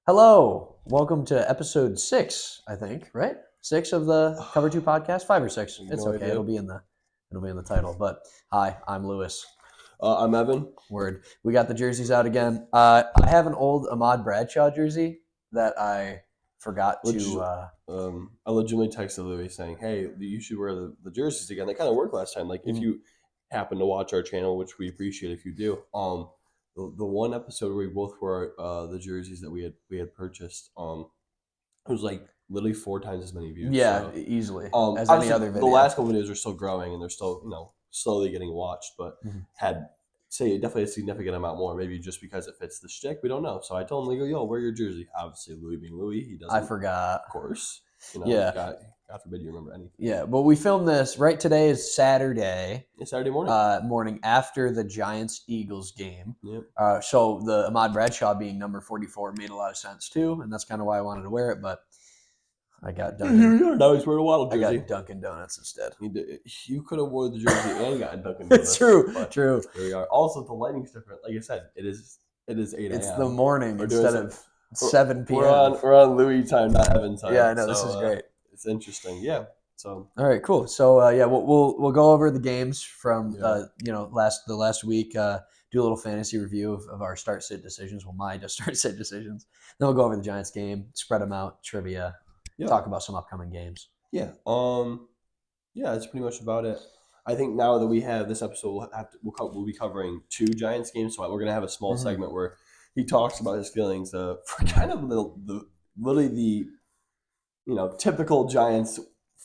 Hello, welcome to episode 6. I think, right? 6 of the Cover Two podcast, 5 or 6. It's No okay. idea. It'll be in the title. But hi, I'm Lewis. I'm Evan. Word. We got the jerseys out again. I have an old Ahmad Bradshaw jersey that I forgot to. I legitimately texted Louis saying, "Hey, you should wear the jerseys again. They kind of worked last time. Like if you happen to watch our channel, which we appreciate if you do. The one episode where we both wore the jerseys that we had purchased, it was like literally 4 times as many views. Yeah, So, easily as any obviously other video. the last couple videos are still growing and they're still slowly getting watched, but had say definitely a significant amount more. Maybe just because it fits the shtick, we don't know. So I told him, "Go, yo, wear your jersey." Obviously, Louis being Louis, he doesn't. I forgot. Of course, Yeah. God forbid you remember anything. Yeah, but we filmed this right today is Saturday. It's Saturday morning. Morning after the Giants-Eagles game. Yep. So the Ahmad Bradshaw being number 44 made a lot of sense too, and that's kind of why I wanted to wear it. But I got Here Dunkin'. you are. Now he's wearing a Waddle I jersey. got Dunkin' Donuts instead. You could have worn the jersey and got a Dunkin' Donuts. It's true. But True. Here we are. Also, the lighting's different. Like I said, it is 8 a.m. It's the morning We're doing instead some- of 7 p.m. We're on Louis time, not Evan time. Yeah, I know. So, This is great. It's interesting. Yeah. So All right, cool. So yeah, we'll go over the games from Yeah. the last week. Do a little fantasy review of our start sit decisions. Well, my just start sit decisions. Then we'll go over the Giants game, spread them out, trivia, Yeah. talk about some upcoming games. Yeah. Yeah, that's pretty much about it. I think now that we have this episode, we'll be covering 2 Giants games. So we're gonna have a small segment where he talks about his feelings for kind of the literally the typical Giants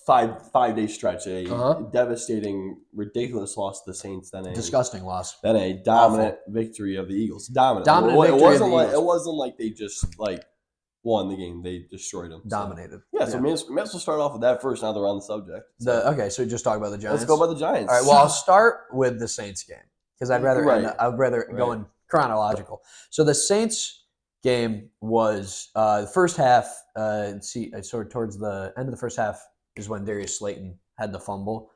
5 day stretch, a devastating, ridiculous loss to the Saints, then a Disgusting loss. then a dominant victory of the Eagles. Dominant Dominant It victory wasn't of the like Eagles. it wasn't like they just won the game. They destroyed them. Dominated. So, so we may as well start off with that first. Now they're on the subject. So Okay, so just talk about the Giants. let's go about the Giants. All right. Well, I'll start with the Saints game because I'd rather go in chronological. So the Saints game was the first half. Sort of towards the end of the first half is when Darius Slayton had the fumble,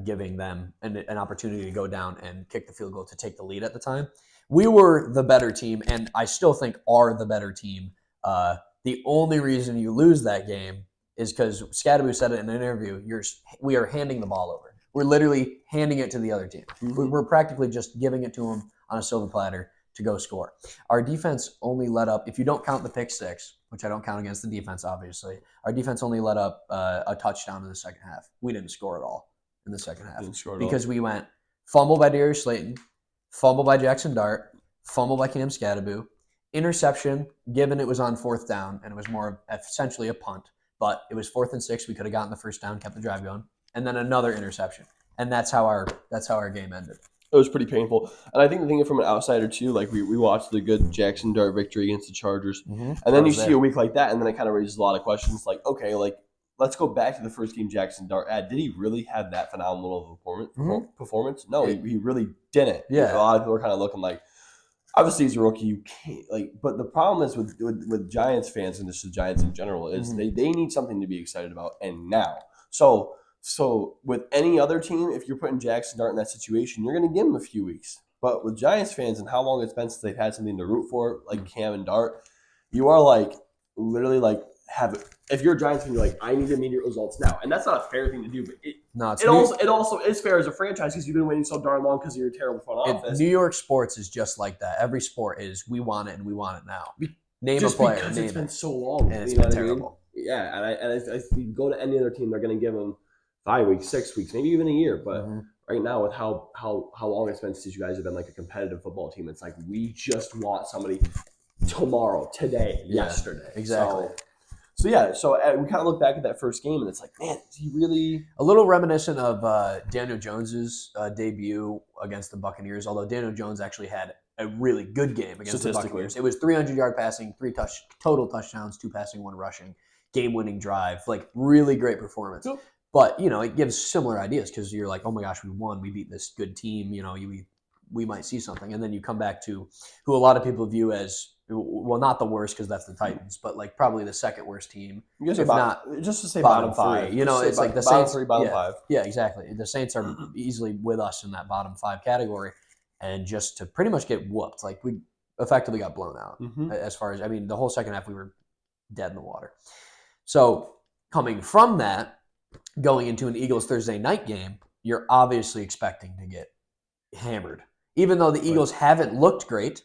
giving them an opportunity to go down and kick the field goal to take the lead at the time. We were the better team, and I still think are the better team. The only reason you lose that game is because Scadaboo said it in an interview. We are handing the ball over. We're literally handing it to the other team. We're practically just giving it to them on a silver platter to go score. Our defense only let up, if you don't count the pick six, which I don't count against the defense, obviously, our defense only let up a touchdown in the second half. We didn't score at all in the second half because we went fumble by Darius Slayton, fumble by Jackson Dart, fumble by Cam Scadaboo, interception, given it was on 4th down, and it was more of essentially a punt, but it was 4th and 6. We could have gotten the first down, kept the drive going, and then another interception, and that's how our game ended. It was pretty painful, and I think the thing from an outsider too, like we watched the good Jackson Dart victory against the Chargers, and then you see a week like that, and then it kind of raises a lot of questions. Like, okay, like let's go back to the first game Jackson Dart had. Did he really have that phenomenal of performance? No, he really didn't. Yeah, a lot of people are kind of looking like, obviously he's a rookie. You can't but the problem is with Giants fans and just the Giants in general is they need something to be excited about, and now So with any other team, if you're putting Jackson Dart in that situation, you're going to give him a few weeks. But with Giants fans and how long it's been since they've had something to root for, like Cam and Dart, you are literally if you're a Giants fan, you're like, I need immediate results now. And that's not a fair thing to do, but it also is fair as a franchise because you've been waiting so darn long because of your terrible front office. New York sports is just like that. Every sport is we want it and we want it now. Name just a player. Because name it's been it. so long. And it's been terrible. I mean? Yeah, and if you go to any other team, they're going to give them 5 weeks, 6 weeks, maybe even a year. But right now, with how long it's been since you guys have been like a competitive football team, it's like we just want somebody tomorrow, today, yesterday. Exactly. So we kind of look back at that first game, and it's like, man, is he really a little reminiscent of Daniel Jones's debut against the Buccaneers? Although Daniel Jones actually had a really good game against the Buccaneers. It was 300-yard passing, 3 total touchdowns, 2 passing, 1 rushing, game-winning drive, like really great performance. Yep. But it gives similar ideas because you're like, oh my gosh, we won, we beat this good team. We might see something, and then you come back to who a lot of people view as, well, not the worst because that's the Titans, but like probably the second worst team. If not, just to say bottom 5. It's like the Saints. Bottom 5. Yeah, exactly. The Saints are easily with us in that bottom 5 category, and just to pretty much get whooped. Like effectively got blown out. Mm-hmm. As far as, I mean, the whole second half we were dead in the water. So coming from that, going into an Eagles Thursday night game, you're obviously expecting to get hammered. Even though the Eagles haven't looked great,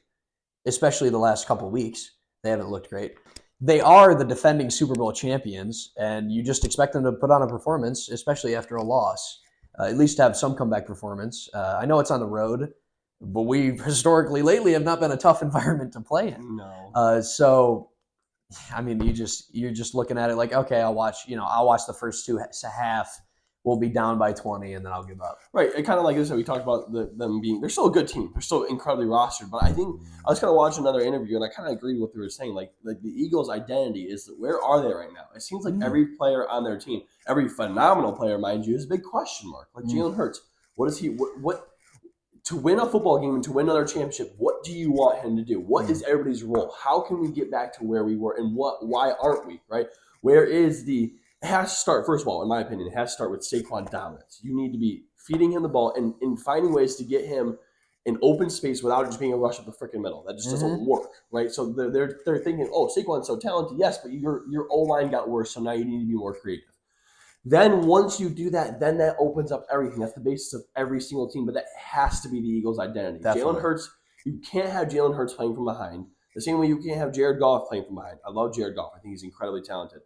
especially the last couple of weeks, they haven't looked great. They are the defending Super Bowl champions, and you just expect them to put on a performance, especially after a loss. At least to have some comeback performance. I know it's on the road, but we historically lately have not been a tough environment to play in. No. So, I mean, you're just looking at it like, okay, I'll watch the first two half. We'll be down by 20, and then I'll give up. Right. And kind of like I said, we talked about them being, they're still a good team. They're still incredibly rostered. But I think I was kind of watching another interview, and I kind of agreed with what they were saying. Like the Eagles' identity is, where are they right now? It seems like every player on their team, every phenomenal player, mind you, is a big question mark. Like Jalen Hurts, what is he? What to win a football game and to win another championship? What do you want him to do? What is everybody's role? How can we get back to where we were? And why aren't we? Right? Where is the? It has to start, first of all, in my opinion, it has to start with Saquon dominance. You need to be feeding him the ball and finding ways to get him in open space without it just being a rush up the freaking middle. That just doesn't work, right? So they're thinking, oh, Saquon's so talented, yes, but your O-line got worse, so now you need to be more creative. Then once you do that, then that opens up everything. That's the basis of every single team, but that has to be the Eagles' identity. Jalen Hurts, you can't have Jalen Hurts playing from behind. The same way you can't have Jared Goff playing from behind. I love Jared Goff. I think he's incredibly talented.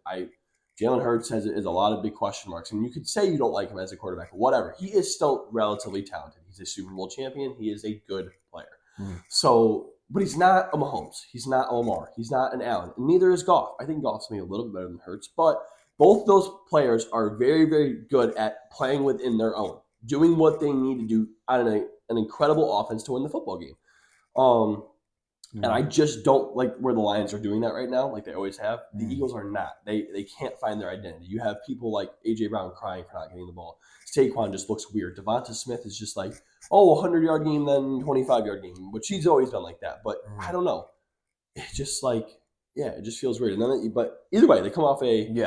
Jalen Hurts is a lot of big question marks. And you could say you don't like him as a quarterback, whatever. He is still relatively talented. He's a Super Bowl champion. He is a good player. So, but he's not a Mahomes. He's not a Lamar. He's not an Allen. And neither is Goff. I think Goff's maybe a little bit better than Hurts. But both those players are very, very good at playing within their own, doing what they need to do on an incredible offense to win the football game. And I just don't like where the Lions are doing that right now, like they always have. The Eagles are not. They can't find their identity. You have people like A.J. Brown crying for not getting the ball. Saquon just looks weird. Devonta Smith is just like, 100-yard game, then 25-yard game, which he's always been like that. But I don't know. It's just like, it just feels weird. And then, but either way, they come off an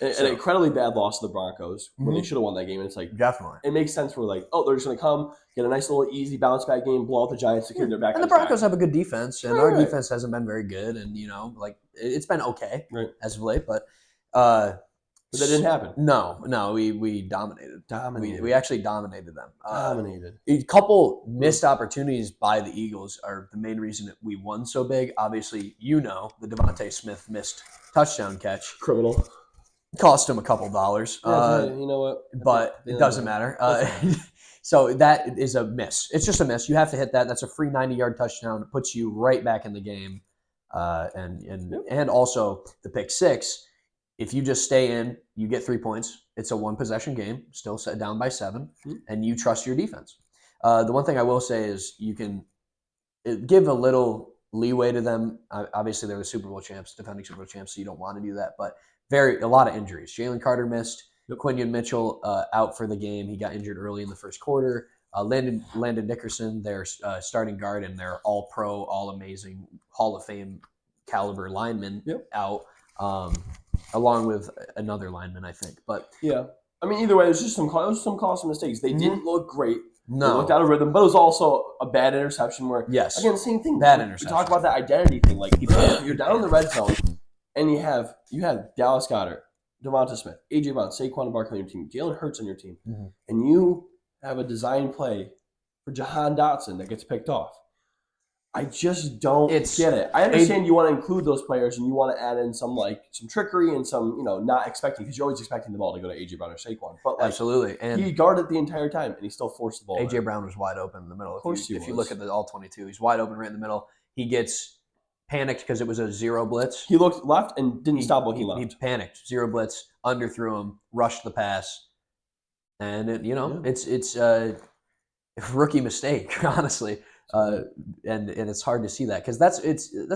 incredibly bad loss to the Broncos when they should have won that game. And it's like, definitely, it makes sense. We're like, they're just going to come, get a nice little easy bounce back game, blow out the Giants to keep their back. And the Broncos have a good defense, and our defense hasn't been very good. And it's been okay as of late, but that didn't happen. No, we dominated. We actually dominated them. A couple missed opportunities by the Eagles are the main reason that we won so big. Obviously, the Devontae Smith missed touchdown catch. Criminal. Cost him a couple dollars. You know what? But it doesn't matter. So that is a miss. It's just a miss. You have to hit that. That's a free 90-yard touchdown. It puts you right back in the game. And also the pick six. If you just stay in, you get 3 points. It's a one-possession game, still set down by 7, and you trust your defense. The one thing I will say is you can give a little leeway to them. Obviously, they're the Super Bowl champs, defending Super Bowl champs, so you don't want to do that. But a lot of injuries. Jalen Carter missed. Quinion Mitchell out for the game. He got injured early in the first quarter. Landon Dickerson, their starting guard, and their all-pro, all-amazing, Hall of Fame caliber lineman out. Along with another lineman, I think. But I mean, either way, there's just some costly mistakes. They didn't look great. No, they looked out of rhythm, but it was also a bad interception. Where again, same thing. Bad interception. We talk about that identity thing. Like you're down in the red zone, and you have Dallas Goedert, Devonta Smith, A.J. Brown, Saquon Barkley on your team, Jalen Hurts on your team, and you have a design play for Jahan Dotson that gets picked off. I just don't get it. I understand you want to include those players and you want to add in some trickery and some, not expecting, because you're always expecting the ball to go to A.J. Brown or Saquon. But absolutely. And he guarded the entire time and he still forced the ball. A.J. Brown was wide open in the middle. Of course if you look at the all-22, he's wide open right in the middle. He gets panicked because it was a zero blitz. He looked left and didn't stop looking left. He panicked. Zero blitz, underthrew him, rushed the pass. And, it's a rookie mistake, honestly. And it's hard to see that because that's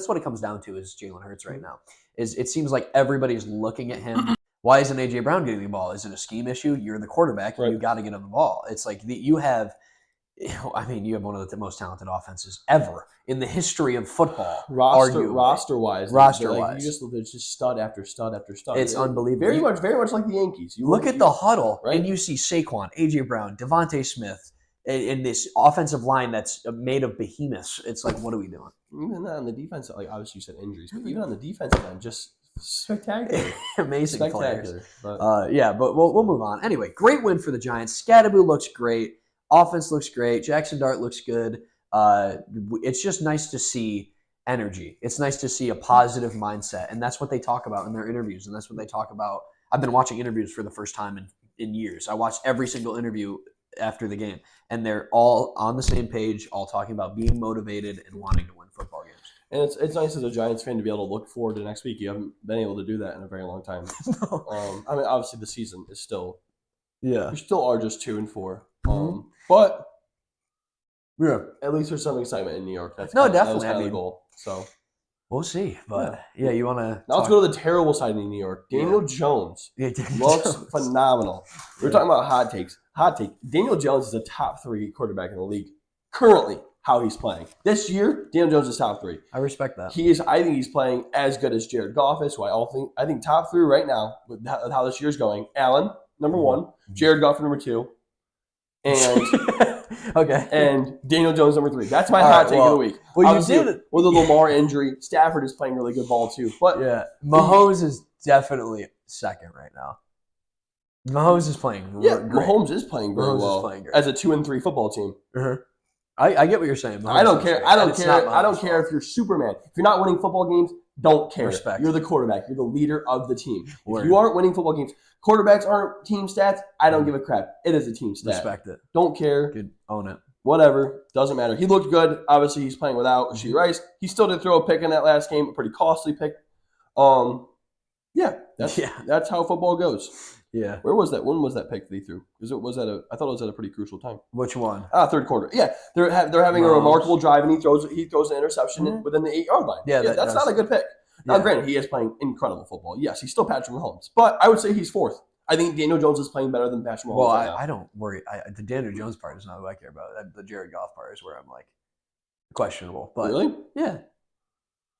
what it comes down to is Jalen Hurts right now. It seems like everybody's looking at him. Why isn't A.J. Brown getting the ball? Is it a scheme issue? You're the quarterback. You got to get him the ball. It's like you have one of the most talented offenses ever in the history of football. Roster-wise. There's just stud after stud after stud. It's unbelievable. Very much like the Yankees. You look at the huddle and you see Saquon, A.J. Brown, Devontae Smith, in this offensive line that's made of behemoths. It's like, what are we doing? Even on the defense, like obviously you said injuries, but even on the defensive end, just spectacular, amazing players. But but we'll move on. Anyway, great win for the Giants. Scadaboo looks great. Offense looks great. Jackson Dart looks good. It's just nice to see energy. It's nice to see a positive mindset, and that's what they talk about in their interviews, and that's what they talk about. I've been watching interviews for the first time in years. I watched every single interview after the game, and they're all on the same page, all talking about being motivated and wanting to win football games. And it's nice as a Giants fan to be able to look forward to next week. You haven't been able to do that in a very long time. No. I mean, obviously the season is still, Yeah, we still are just 2-4. Mm-hmm. But yeah, at least there's some excitement in New York. That's definitely. That was kind of the goal. So we'll see. But yeah, you want to now let's go to the terrible side in New York. Daniel Jones looks phenomenal. We're talking about hot takes. Hot take: Daniel Jones is a top 3 quarterback in the league currently. How he's playing this year, Daniel Jones is top 3. I respect that. I think he's playing as good as Jared Goff is. So I think top 3 right now with how this year's going. Allen, number 1. Jared Goff, number 2. And okay. And Daniel Jones, number 3. That's my hot take of the week. Well, obviously, you did. With the Lamar injury, Stafford is playing really good ball too. But yeah, Mahomes is definitely second right now. Mahomes is playing. Yeah, great. Mahomes is playing very well playing great. as a 2-3 football team. Uh-huh. I get what you're saying. I don't care. I don't care if you're Superman. If you're not winning football games, don't care. Respect. You're the quarterback. You're the leader of the team. Word. If you aren't winning football games, quarterbacks aren't team stats. I don't give a crap. It is a team stat. Respect it. Don't care. Good. Own it. Whatever. Doesn't matter. He looked good. Obviously, he's playing without Rashee Rice. He still did throw a pick in that last game, a pretty costly pick. That's how football goes. Yeah. Where was that? When was that pick that he threw? I thought it was at a pretty crucial time. Which one? Third quarter. Yeah, they're having a remarkable drive, and he throws an interception within the 8-yard line. Yeah, that's not a good pick. Now, granted, he is playing incredible football. Yes, he's still Patrick Mahomes, but I would say he's 4th. I think Daniel Jones is playing better than Patrick Mahomes. Well, right now. I don't worry. The Daniel Jones part is not what I care about. The Jared Goff part is where I'm like questionable. But really? Yeah.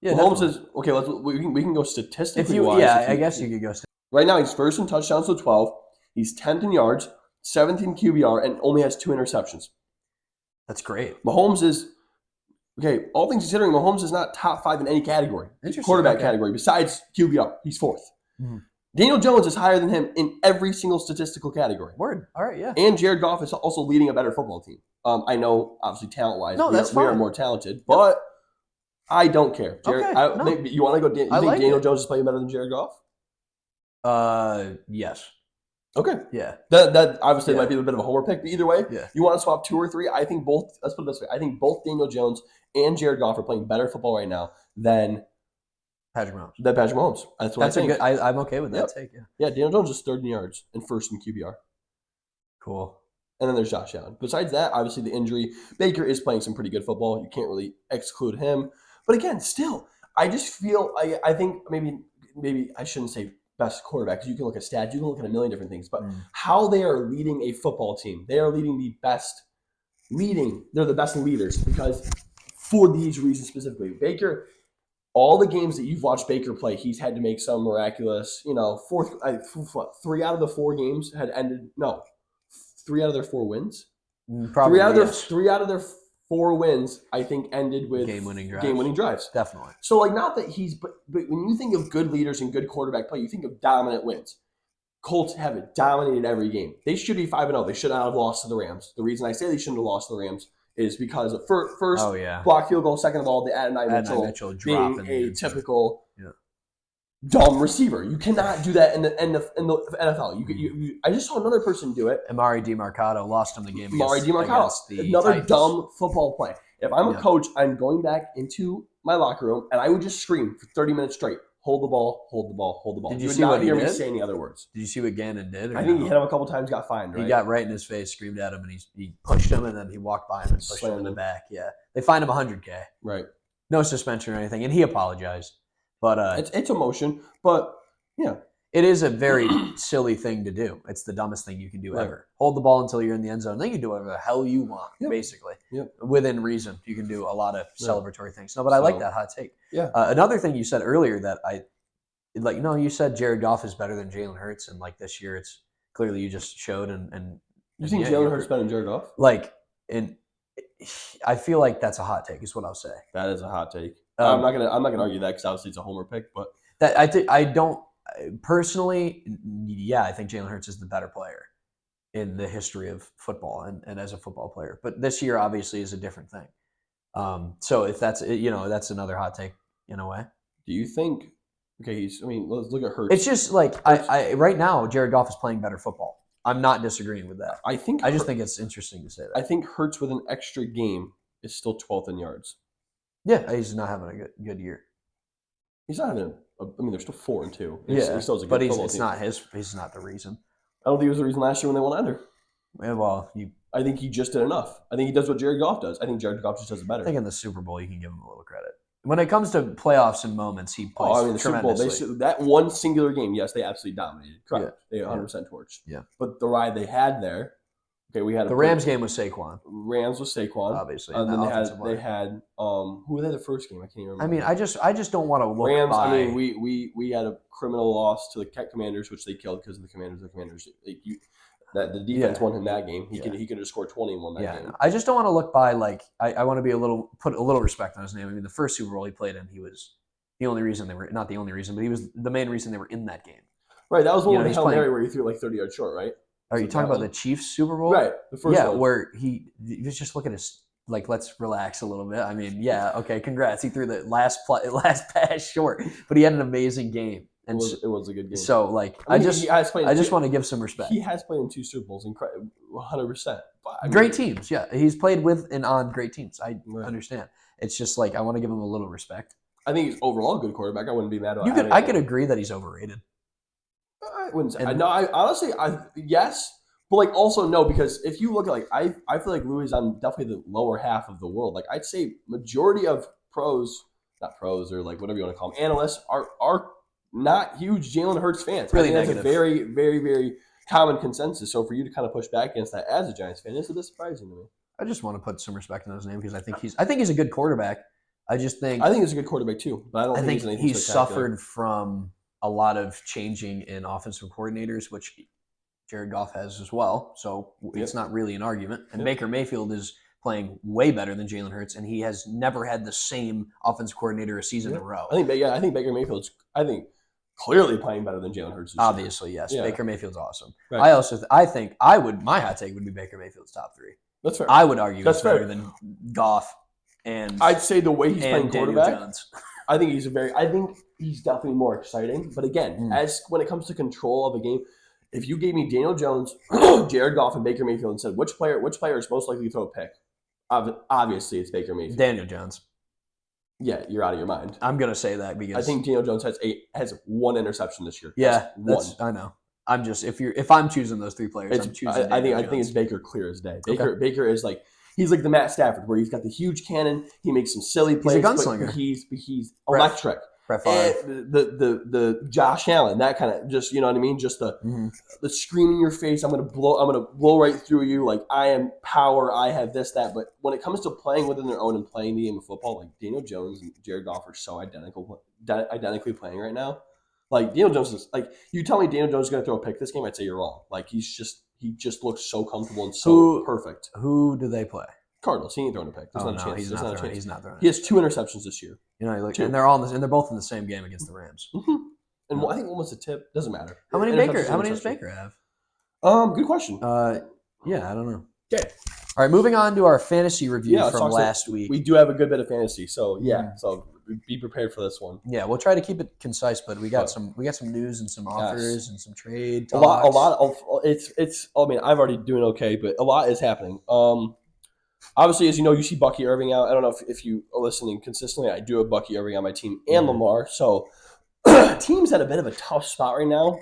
Yeah. Mahomes is okay. We can go statistically. I guess you could go. Right now, he's first in touchdowns with 12. He's 10th in yards, 7th in QBR, and only has 2 interceptions. That's great. Mahomes is, okay, all things considering, Mahomes is not top 5 in any category. Quarterback category, besides QBR. He's 4th. Mm-hmm. Daniel Jones is higher than him in every single statistical category. Word. All right, yeah. And Jared Goff is also leading a better football team. I know, obviously, talent-wise, we are more talented, but I don't care. Jared, you want to go, you think Daniel Jones is playing better than Jared Goff? Yes. Okay. Yeah. That obviously might be a bit of a homer pick, but either way, you want to swap 2 or 3. I think both. Let's put it this way: I think both Daniel Jones and Jared Goff are playing better football right now than Patrick Mahomes. That's what I think. I'm okay with that take. Yeah. Daniel Jones is 3rd in yards and 1st in QBR. Cool. And then there's Josh Allen. Besides that, obviously the injury. Baker is playing some pretty good football. You can't really exclude him. But again, still, I just feel I think maybe I shouldn't say best quarterback, because you can look at stats, you can look at a million different things, but how they are leading a football team, they are leading they're the best leaders, because for these reasons specifically. Baker, all the games that you've watched Baker play, he's had to make some miraculous, 3 out of the 4 games had ended, 3 out of their 4 wins? Probably, 3 out of their 4 wins, I think, ended with game-winning drives. Definitely. So, not that but when you think of good leaders and good quarterback play, you think of dominant wins. Colts haven't dominated every game. They should be 5-0. They should not have lost to the Rams. The reason I say they shouldn't have lost to the Rams is because of first block field goal, second of all, the Adonai Mitchell being a typical dumb receiver. You cannot do that in the NFL. I just saw another person do it. Amari DiMercato lost him the game. Another dumb football play. If I'm a coach, I'm going back into my locker room and I would just scream for 30 minutes straight. Hold the ball, hold the ball, hold the ball. Did you see what he did? Me say any other words. Did you see what Gannon did? I think he hit him a couple times, got fined, right? He got right in his face, screamed at him, and he pushed him, and then he walked by him and pushed him in the back. Yeah. They fined him $100K. Right. No suspension or anything, and he apologized. But it's emotion, but yeah. It is a very silly thing to do. It's the dumbest thing you can do ever. Hold the ball until you're in the end zone. Then you can do whatever the hell you want, basically. Yep. Within reason. You can do a lot of celebratory things. No, but I like that hot take. Yeah. Another thing you said earlier that you said Jared Goff is better than Jalen Hurts, and this year it's clearly you just showed and you think Jalen Hurts better than Jared Goff? and I feel like that's a hot take. Is what I'll say. That is a hot take. I'm not gonna argue that because obviously it's a homer pick, but that I don't personally. Yeah, I think Jalen Hurts is the better player in the history of football and as a football player. But this year obviously is a different thing. So if that's that's another hot take in a way. Do you think? Okay, let's look at Hurts. It's just like I right now Jared Goff is playing better football. I'm not disagreeing with that. I just think it's interesting to say that. I think Hurts with an extra game is still 12th in yards. Yeah, he's not having a good year. He's not having. They're still 4-2. Yeah, he still has a good but it's team. Not his. He's not the reason. I don't think it was the reason last year when they won either. Yeah, well, I think he just did enough. I think he does what Jared Goff does. I think Jared Goff just does it better. I think in the Super Bowl you can give him a little credit. When it comes to playoffs and moments, he plays the Super Bowl, that one singular game, yes, they absolutely dominated. Correct. Yeah. They 100% torched. Yeah. But the ride they had there, okay, we had the Rams game was Saquon. Rams was Saquon, obviously. And then they had who were they the first game? I can't even remember. I mean, I just don't want to look Rams. by. I mean, we had a criminal loss to the Commanders, which they killed because of the Commanders. The Commanders, the defense won him that game. He could have scored 20 and won that game. No, I just don't want to look by like I want to be put a little respect on his name. I mean, the first Super Bowl he played in, he was the only reason they were not the only reason, but he was the main reason they were in that game. Right, that was one of the Hail Mary where he threw like 30 yards short, right? Are you talking about the Chiefs Super Bowl? Right, the first one. Where he was just looking at like, let's relax a little bit. I mean, yeah, okay, congrats. He threw the last pass short, but he had an amazing game. And it was a good game. So, like, I just want to give some respect. He has played in 2 Super Bowls, 100%. Great teams, yeah. He's played with and on great teams. I understand. It's just like I want to give him a little respect. I think he's overall a good quarterback. I wouldn't be mad about it. I could agree that he's overrated. I wouldn't say. I honestly, yes, but like also no, because if you look at I feel like Louis is on definitely the lower half of the world. Like I'd say majority of not pros or like whatever you want to call them, analysts are not huge Jalen Hurts fans. Really I think negative. That's a very, very, very common consensus. So for you to kind of push back against that as a Giants fan, it's a bit surprising to me. I just want to put some respect in his name because I think he's a good quarterback. I think he's a good quarterback too, but I think he's suffered from a lot of changing in offensive coordinators, which Jared Goff has as well. So it's not really an argument. And Baker Mayfield is playing way better than Jalen Hurts, and he has never had the same offensive coordinator a season in a row. I think Baker Mayfield's clearly playing better than Jalen Hurts. Obviously, yes. Yeah. Baker Mayfield's awesome. Right. I think my hot take would be Baker Mayfield's top 3. That's fair. I would argue it's better than Goff and I'd say the way he's playing quarterback. Jones. I think he's definitely more exciting. But again, as when it comes to control of a game, if you gave me Daniel Jones, Jared Goff, and Baker Mayfield and said which player is most likely to throw a pick, obviously it's Baker Mayfield. Daniel Jones. Yeah, you're out of your mind. I'm gonna say that because I think Daniel Jones has 1 interception this year. Yeah, I know. I'm just if I'm choosing those 3 players, I'm choosing. I think it's Baker clear as day. Baker is like he's like the Matt Stafford where he's got the huge cannon. He makes some silly plays. He's a gunslinger. But he's electric. And the Josh Allen, that kind of just, you know what I mean? Just the scream in your face. I'm gonna blow right through you. Like I am power. I have this, that. But when it comes to playing within their own and playing the game of football, like Daniel Jones and Jared Goff are so identically playing right now. Like Daniel Jones is like, you tell me Daniel Jones is gonna throw a pick this game, I'd say you're wrong. Like he just looks so comfortable and so perfect. Who do they play? Cardinals. He ain't throwing a pick. There's not a chance. He's not throwing. He has 2 interceptions this year. You know, and they're both in the same game against the Rams. Mm-hmm. And I think one was a tip. Doesn't matter. How many does Baker have? Good question. Yeah, I don't know. Okay. All right, moving on to our fantasy review from last week. We do have a good bit of fantasy, so so be prepared for this one. Yeah, we'll try to keep it concise, but we got some news and some offers and some trade talks. A lot of it's. I mean, I'm already doing okay, but a lot is happening. Obviously, as you know, you see Bucky Irving out. I don't know if you are listening consistently. I do have Bucky Irving on my team and Lamar. So, team's at a bit of a tough spot right now.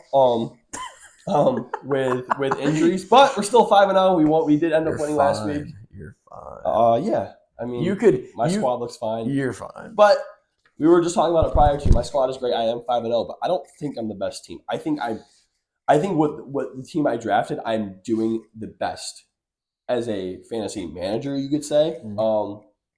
With injuries, but we're still 5-0. We did end up winning last week. You're fine. Yeah. I mean, my squad looks fine. You're fine. But we were just talking about it prior to. My squad is great. I am 5-0, but I don't think I'm the best team. I think what the team I drafted, I'm doing the best as a fantasy manager, you could say.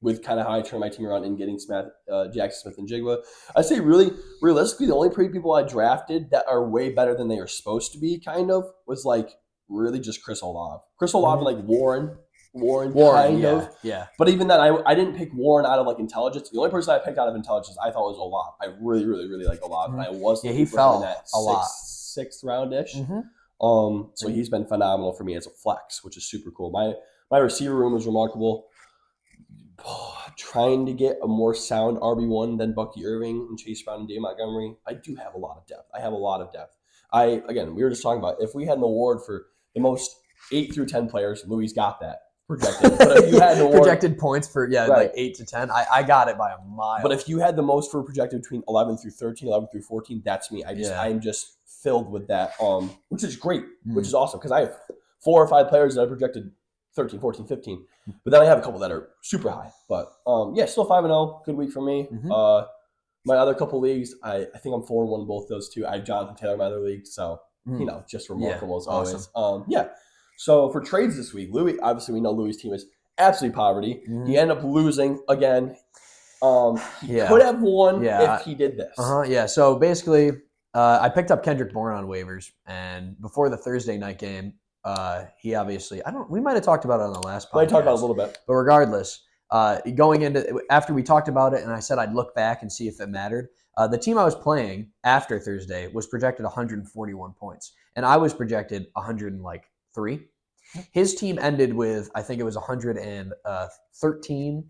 With kind of how I turn my team around and getting Jackson Smith and Jigba. I say really, realistically, the only people I drafted that are way better than they are supposed to be, kind of, was like really just Chris Olave. Chris Olave and like Warren Warren kind of. Yeah. But even then, I didn't pick Warren out of like intelligence. The only person I picked out of intelligence I thought was Olave. I really, really, really like Olave. And I was he fell in that a lot. sixth round-ish. So Mhm. he's been phenomenal for me as a flex, which is super cool. My receiver room is remarkable. Trying to get a more sound RB1 than Bucky Irving and Chase Brown and Dave Montgomery. I do have a lot of depth. We were just talking about if we had an award for the most 8 through 10 players, Louis got that projected. But if you had an award, projected points for like 8 to 10, I got it by a mile. But if you had the most for projected between 11 through 13, 11 through 14, that's me. I'm just filled with that, which is great, which is awesome because I have 4 or 5 players that I projected 13, 14, 15. But then I have a couple that are super high. But still 5-0. Good week for me. My other couple leagues, I think I'm 4-1 in both those two. I have Jonathan Taylor in my other league, so just remarkable as always. Awesome. So for trades this week, Louis, obviously we know Louis' team is absolutely poverty. He ended up losing again. He could have won if he did this. So basically, I picked up Kendrick Bourne on waivers, and before the Thursday night game, he obviously we might have talked about it on the last podcast. We talked about it a little bit, but regardless, going into after we talked about it, and I said I'd look back and see if it mattered. The team I was playing after Thursday was projected 141 points, and I was projected 103. His team ended with, I think it was 113,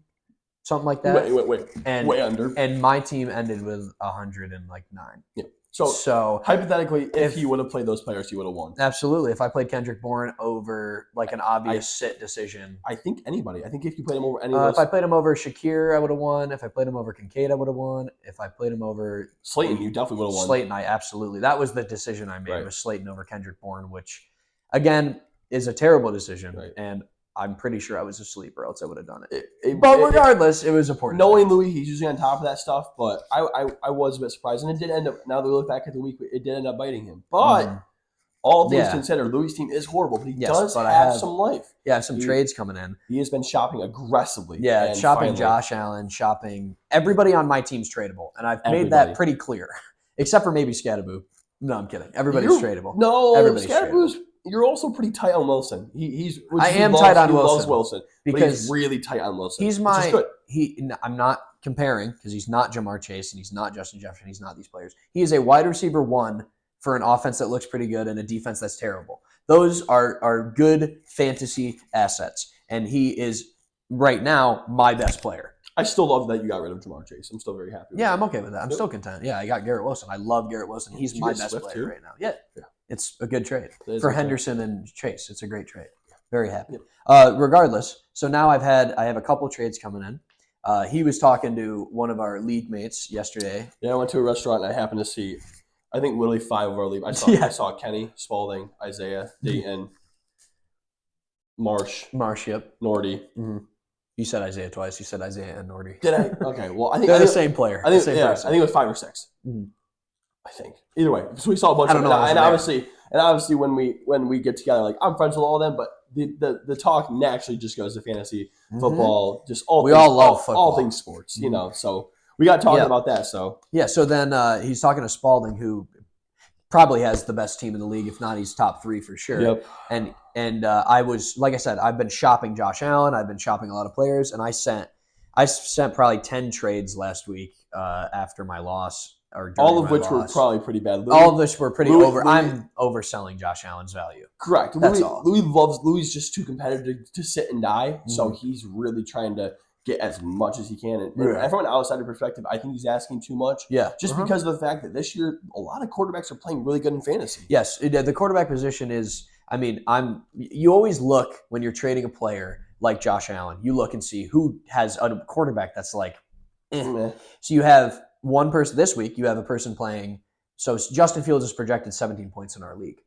something like that. Wait. And way under. And my team ended with 109. Yeah. So hypothetically, if he would have played those players, he would have won. Absolutely. If I played Kendrick Bourne over like an obvious sit decision. I think anybody. I think if you played him over any of those. If I played him over Shakir, I would have won. If I played him over Kincaid, I would have won. If I played him over Slayton, you definitely would have won. Slayton, absolutely. That was the decision I made, was Slayton over Kendrick Bourne, which, again, is a terrible decision. Right. And I'm pretty sure I was asleep or else I would have done it. But regardless, it was important. Knowing Louis, he's usually on top of that stuff, but I was a bit surprised. And it did end up, now that we look back at the week, it did end up biting him. But all things considered, Louis' team is horrible, but he does have some life. Yeah, some trades coming in. He has been shopping aggressively. Yeah, shopping Josh Allen, shopping. Everybody on my team's tradable, and I've made that pretty clear, except for maybe Scadaboo. No, I'm kidding. Everybody's tradable. No, Scadaboo's. You're also pretty tight on Wilson. I am tight on Wilson. He loves Wilson because he's really tight on Wilson. He's which is good. I'm not comparing because he's not Jamar Chase and he's not Justin Jefferson. He's not these players. He is a wide receiver 1 for an offense that looks pretty good and a defense that's terrible. Those are good fantasy assets, and he is right now my best player. I still love that you got rid of Jamar Chase. I'm still very happy. Yeah, I'm okay with that. I'm still content. Yeah, I got Garrett Wilson. I love Garrett Wilson. He's my best player right now. Yeah. It's a good trade for Henderson and Chase. It's a great trade. Very happy. Regardless, so now I have a couple trades coming in. He was talking to one of our league mates yesterday. Yeah, I went to a restaurant and I happened to see, I think literally 5 of our league. I saw Kenny, Spalding, Isaiah, Dayton, Marsh, yep, Nordy. Mm-hmm. You said Isaiah twice. You said Isaiah and Nordy. Did I? Okay. Well, I think they're the same player. I think it was 5 or 6. Mm-hmm. I think. Either way, so we saw a bunch of them. And obviously when we get together, like I'm friends with all of them, but the talk naturally just goes to fantasy football, just all love football. All things sports, So we got talking about that. So so then he's talking to Spalding, who probably has the best team in the league, if not he's top 3 for sure. Yep. And I was, like I said, I've been shopping Josh Allen, I've been shopping a lot of players, and I sent probably 10 trades last week after my loss. All of which were probably pretty bad. All of which were pretty over. I'm overselling Josh Allen's value. Correct. That's all. Louis is just too competitive to sit and die, so he's really trying to get as much as he can. And from an outsider perspective, I think he's asking too much. Yeah. Just because of the fact that this year, a lot of quarterbacks are playing really good in fantasy. Yes. The quarterback position is, you always look when you're trading a player like Josh Allen, you look and see who has a quarterback that's like, So you have one person this week, you have a person playing. So Justin Fields is projected 17 points in our league.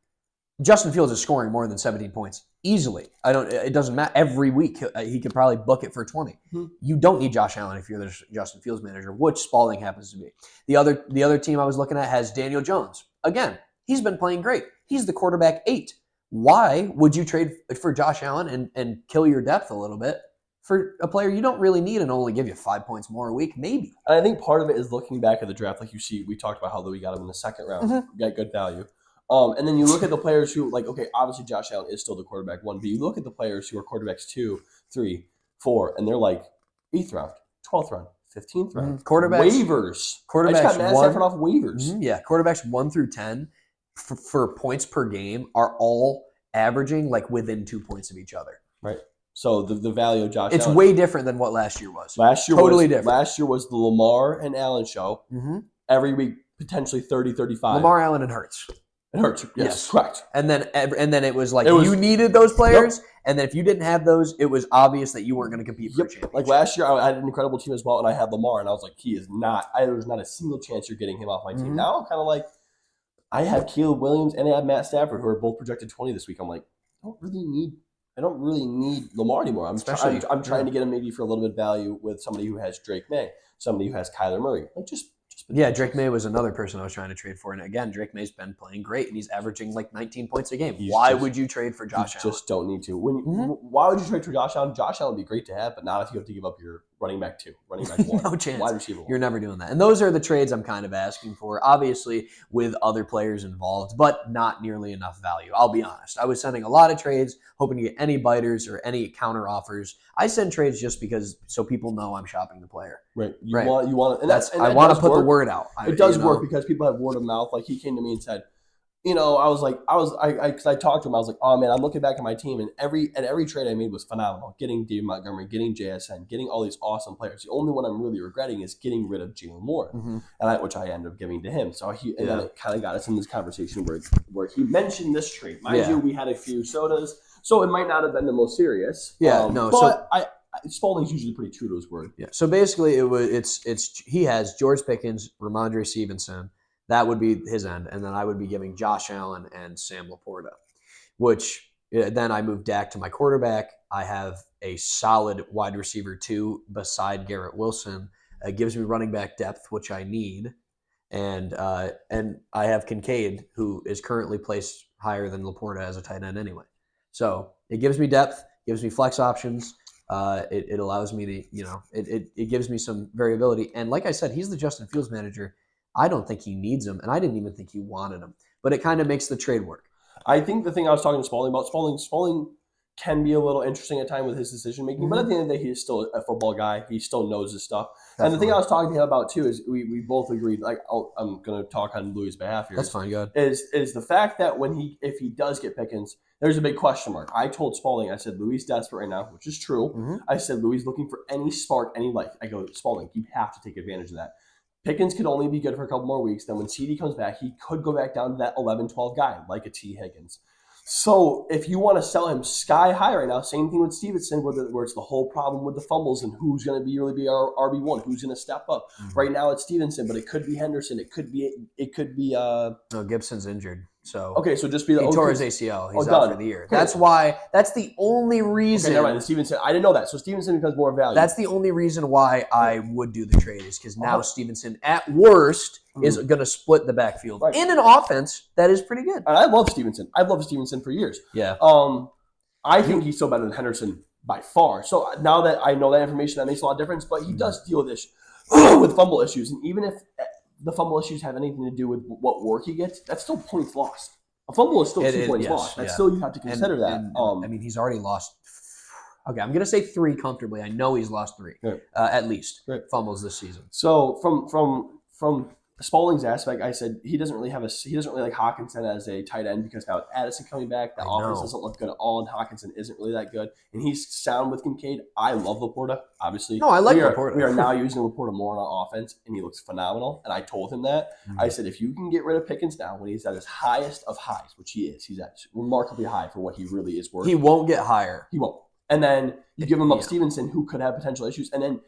Justin Fields is scoring more than 17 points easily. It doesn't matter. Every week he could probably book it for 20. Mm-hmm. You don't need Josh Allen if you're the Justin Fields manager, which Spalding happens to be. The other team I was looking at has Daniel Jones. Again, he's been playing great. He's the quarterback 8. Why would you trade for Josh Allen and kill your depth a little bit for a player you don't really need and only give you 5 points more a week? Maybe. And I think part of it is looking back at the draft, like we talked about how Louis got him in the second round, got good value. And then you look at the players who, like, okay, obviously Josh Allen is still the quarterback 1, but you look at the players who are quarterbacks 2, 3, 4, and they're like 8th round, 12th round, 15th round. Quarterbacks. Waivers. Quarterbacks. I just got Matt Stafford off waivers. Yeah, quarterbacks 1 through 10 for points per game are all averaging like within 2 points of each other. Right. So the value of Josh Allen. It's way different than what last year was. Different. Last year was the Lamar and Allen show. Mm-hmm. Every week, potentially 30, 35. Lamar, Allen, and Hurts. It hurts. Yes, correct. And then it was like you needed those players, and then if you didn't have those, it was obvious that you weren't going to compete for a championship. Like last year, I had an incredible team as well, and I had Lamar, and I was like, he is not. There's not a single chance you're getting him off my team. Mm-hmm. Now I'm kind of like, I have Caleb Williams and I have Matt Stafford, who are both projected 20 this week. I'm like, I don't really need Lamar anymore. I'm trying to get him maybe for a little bit of value with somebody who has Drake May, somebody who has Kyler Murray. Like Drake May was another person I was trying to trade for, and again, Drake May's been playing great, and he's averaging like 19 points a game. Why would you trade for Josh Allen? Just don't need to. Why would you trade for Josh Allen? Josh Allen would be great to have, but not if you have to give up your running back 2, running back 1, no chance. Wide receiver 1. You're never doing that. And those are the trades I'm kind of asking for, obviously with other players involved, but not nearly enough value. I'll be honest. I was sending a lot of trades, hoping to get any biters or any counter offers. I send trades just because so people know I'm shopping the player. Right. You want, and I want to put the word out. It does work because people have word of mouth. Like he came to me and said, because I talked to him, I was like, oh man, I'm looking back at my team, and every trade I made was phenomenal. Getting David Montgomery, getting JSN, getting all these awesome players. The only one I'm really regretting is getting rid of Jalen Warren, which I ended up giving to him. So then it kind of got us in this conversation where he mentioned this trade. Mind you, we had a few sodas, so it might not have been the most serious. But Spalding's usually pretty true to his word. Yeah. So basically, he has George Pickens, Ramondre Stevenson. That would be his end, and then I would be giving Josh Allen and Sam Laporta, which then I move Dak to my quarterback. I have a solid wide receiver 2 beside Garrett Wilson. It gives me running back depth, which I need, and I have Kincaid, who is currently placed higher than Laporta as a tight end anyway. So it gives me depth, gives me flex options. It allows me to, it gives me some variability. And like I said, he's the Justin Fields manager. I don't think he needs him, and I didn't even think he wanted him. But it kind of makes the trade work. I think the thing I was talking to Spalding about, Spalding can be a little interesting at times with his decision making, but at the end of the day, he is still a football guy. He still knows his stuff. Definitely. And the thing I was talking to him about too is we both agreed. Like I'm going to talk on Louis' behalf here. That's fine. Go ahead. Is the fact that if he does get Pickens, there's a big question mark. I told Spalding, I said Louis is desperate right now, which is true. Mm-hmm. I said Louis is looking for any spark, any life. I go, Spalding, you have to take advantage of that. Pickens could only be good for a couple more weeks. Then when CD comes back, he could go back down to that 11, 12 guy, like a T. Higgins. So if you want to sell him sky high right now, same thing with Stevenson, where it's the whole problem with the fumbles and who's going to really be our RB1, who's going to step up. Mm-hmm. Right now it's Stevenson, but it could be Henderson. It could be. No, Gibson's injured. So okay, so just be he tore his ACL. He's out for the year. Okay. That's the only reason. Okay, never mind. Stevenson, I didn't know that. So Stevenson becomes more value. That's the only reason why I would do the trade is because now Stevenson, at worst, is going to split the backfield in an offense that is pretty good. And I love Stevenson. I've loved Stevenson for years. Yeah. I think he's still better than Henderson by far. So now that I know that information, that makes a lot of difference. But he does deal with this with fumble issues, and even if the fumble issues have anything to do with what work he gets, that's still points lost. A fumble is still 2 points lost. That's still, you have to consider that. I mean, he's already lost. Okay, I'm going to say 3 comfortably. I know he's lost 3, at least, fumbles this season. So from Spalding's aspect, I said he doesn't really like Hawkinson as a tight end because now with Addison coming back, the offense doesn't look good at all, and Hawkinson isn't really that good. And he's sound with Kincaid. I love Laporta, obviously. No, I like Laporta. We are now using Laporta more on our offense, and he looks phenomenal. And I told him that. Mm-hmm. I said, if you can get rid of Pickens now when he's at his highest of highs, which he is, he's at remarkably high for what he really is worth. He won't get higher. He won't. And then you give him up Stevenson, who could have potential issues. And then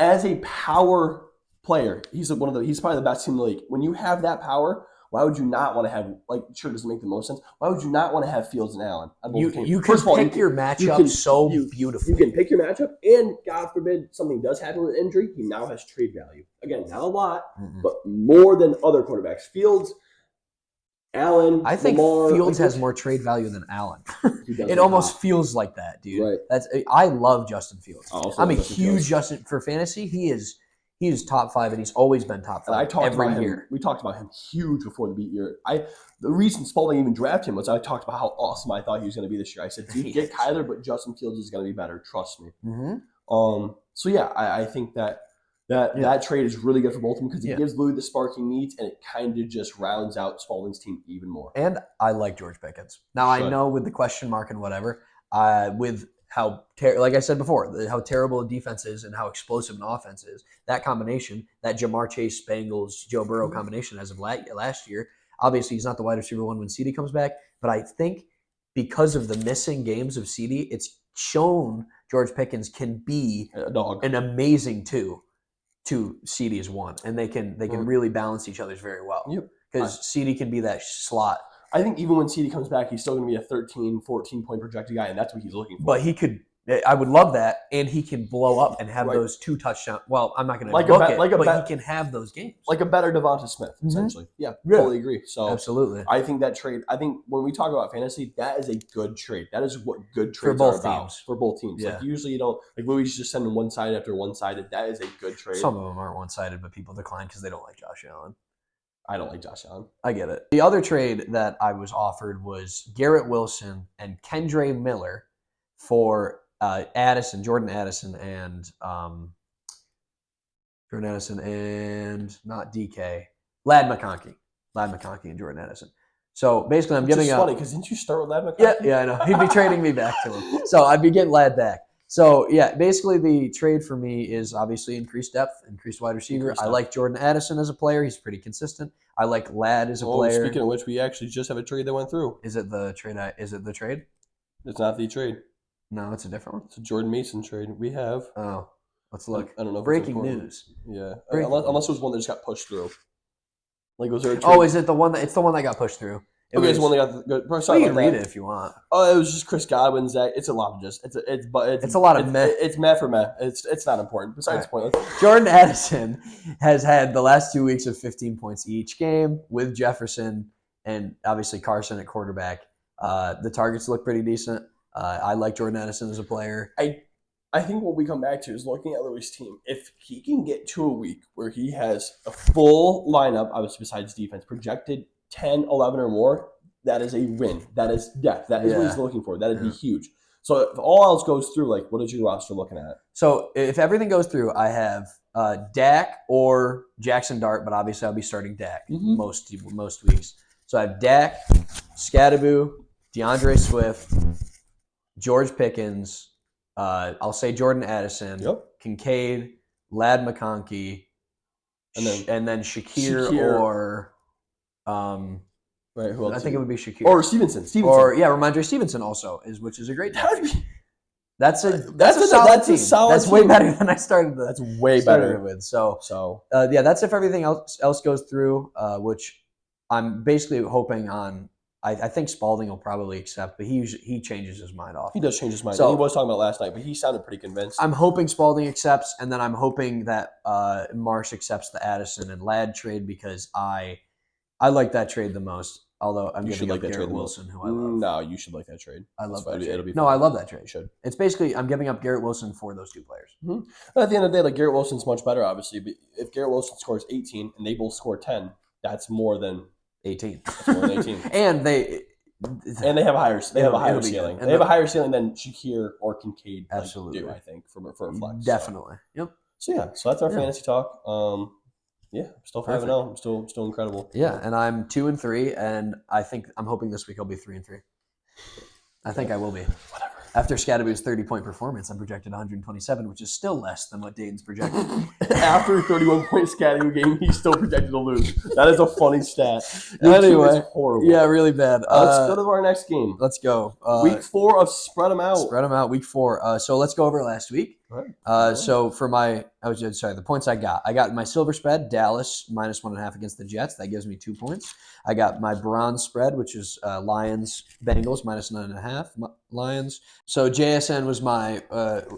as a power player, he's probably the best team in the league. When you have that power, why would you not want to have, sure, it doesn't make the most sense. Why would you not want to have Fields and Allen? You can pick your matchup so beautifully. You can pick your matchup, and God forbid something does happen with injury, he now has trade value. Again, not a lot, but more than other quarterbacks. Fields, Allen, I think Lamar, Fields has more trade value than Allen. It almost feels like that, dude. Right. I love Justin Fields. I'm a huge Justin for fantasy. He is He's top 5, and he's always been top 5 and I talked every about him. year. We talked about him huge before the beat year. The reason Spalding even drafted him was I talked about how awesome I thought he was going to be this year. I said, dude, get Kyler, but Justin Fields is going to be better. Trust me. So yeah, I think that trade is really good for both of them because it gives Louis the spark he needs, and it kind of just rounds out Spalding's team even more. And I like George Pickens. Now I know with the question mark and whatever, with how like I said before, how terrible a defense is and how explosive an offense is. That combination, that Jamar Chase, Bengals, Joe Burrow combination as of last year. Obviously, he's not the wide receiver one when CD comes back, but I think because of the missing games of CD, it's shown George Pickens can be an amazing two to CD's one, and they can really balance each other's very well. Because CD can be that slot. I think even when CD comes back, he's still going to be a 13, 14-point projected guy, and that's what he's looking for. But he could. I would love that, and he can blow up and have those 2 touchdowns. Well, I'm not going to book it, but he can have those games. Like a better Devonta Smith, essentially. Yeah, totally agree. So absolutely. I think that trade, when we talk about fantasy, that is a good trade. That is what good trades for both are about. Teams. For both teams. Yeah. Like usually you don't, like Louis just sending one-sided after one-sided. That is a good trade. Some of them aren't one-sided, but people decline because they don't like Josh Allen. I don't like Josh Allen. I get it. The other trade that I was offered was Garrett Wilson and Kendre Miller for Jordan Addison, and not DK, Ladd McConkey and Jordan Addison. So basically, I'm giving up. Funny because didn't you start with Ladd McConkey? Yeah, I know. He'd be trading me back to him, so I'd be getting Ladd back. So yeah, basically the trade for me is obviously increased depth, increased wide receiver. I like Jordan Addison as a player; he's pretty consistent. I like Ladd as a player. Speaking of which, we actually just have a trade that went through. Is it the trade? It's not the trade. No, it's a different one. It's a Jordan Mason trade. We have. Oh, let's look. I don't know. Breaking news. Yeah, unless it was one that just got pushed through. Like was there a trade? Oh, is it the one that? It's the one that got pushed through. It's the one that got. Sorry, you can read it if you want. Oh, it was just Chris Godwin, Zach. It's a lot of just. It's a lot of meh. It's meh for meh. It's not important. Besides, pointless. Jordan Addison has had the last 2 weeks of 15 points each game with Jefferson and obviously Carson at quarterback. The targets look pretty decent. I like Jordan Addison as a player. I think what we come back to is looking at Louis' team. If he can get to a week where he has a full lineup, obviously besides defense, projected 10, 11 or more, that is a win. That is depth. That is what he's looking for. That would be huge. So if all else goes through, like, what is your roster looking at? So if everything goes through, I have Dak or Jackson Dart, but obviously I'll be starting Dak most weeks. So I have Dak, Scattaboo, DeAndre Swift, George Pickens, I'll say Jordan Addison, Kincaid, Ladd McConkey, and then Shakir. Or right, who else? I think it would be Shakir or Stevenson. Or Ramondre Stevenson also which is a great team. That's a solid team. That's way better than I started. That's way better with. So that's if everything else goes through, which I'm basically hoping on. I think Spalding will probably accept, but he changes his mind off. He does change his mind. So, he was talking about last night, but he sounded pretty convinced. I'm hoping Spalding accepts, and then I'm hoping that Marsh accepts the Addison and Ladd trade because I like that trade the most. Although I'm giving up Garrett Wilson, who I love. No, you should like that trade. I love that trade. I love that trade. You should. It's basically I'm giving up Garrett Wilson for those two players. At the end of the day, like Garrett Wilson's much better, obviously. But if Garrett Wilson scores 18 and they both score 10, that's more than 18. That's more than 18. And they have a higher ceiling. They have a higher ceiling than Shakir or Kincaid do, I think, for a flex. Definitely. Yep. So that's our fantasy talk. Still 5-0. Still incredible. Yeah, and I'm 2-3, and I'm hoping this week I'll be 3-3. I think I will be. Whatever. After Scattaboo's 30-point performance, I'm projected 127, which is still less than what Dayton's projected. After a 31-point Scattaboo game, he's still projected to lose. That is a funny stat. Anyway, horrible. Yeah, really bad. Let's go to our next game. Let's go. Week 4 of Spread 'em Out. Spread 'em out, week 4. So let's go over last week. Right. So for the points I got my silver spread, Dallas -1.5 against the Jets. That gives me 2 points. I got my bronze spread, which is Lions Bengals -9.5 Lions. So JSN was my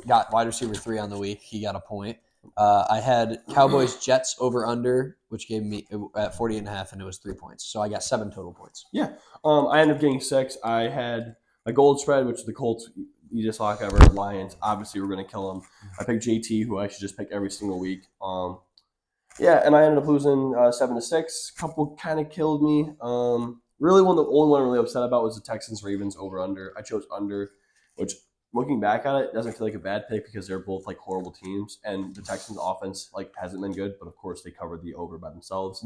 got wide receiver 3 on the week. He got a point. I had Cowboys Jets over under, which gave me at 40.5, and it was 3 points. So I got 7 total points. Yeah. I ended up getting 6. I had a gold spread, which is the Colts. Easiest lock ever. Lions, obviously, we're going to kill them. I picked JT, who I should just pick every single week. Yeah, and I ended up losing 7-6. Couple kind of killed me. Really, the only one I'm really upset about was the Texans Ravens over under. I chose under, which looking back at it doesn't feel like a bad pick because they're both like horrible teams, and the Texans offense like hasn't been good. But of course, they covered the over by themselves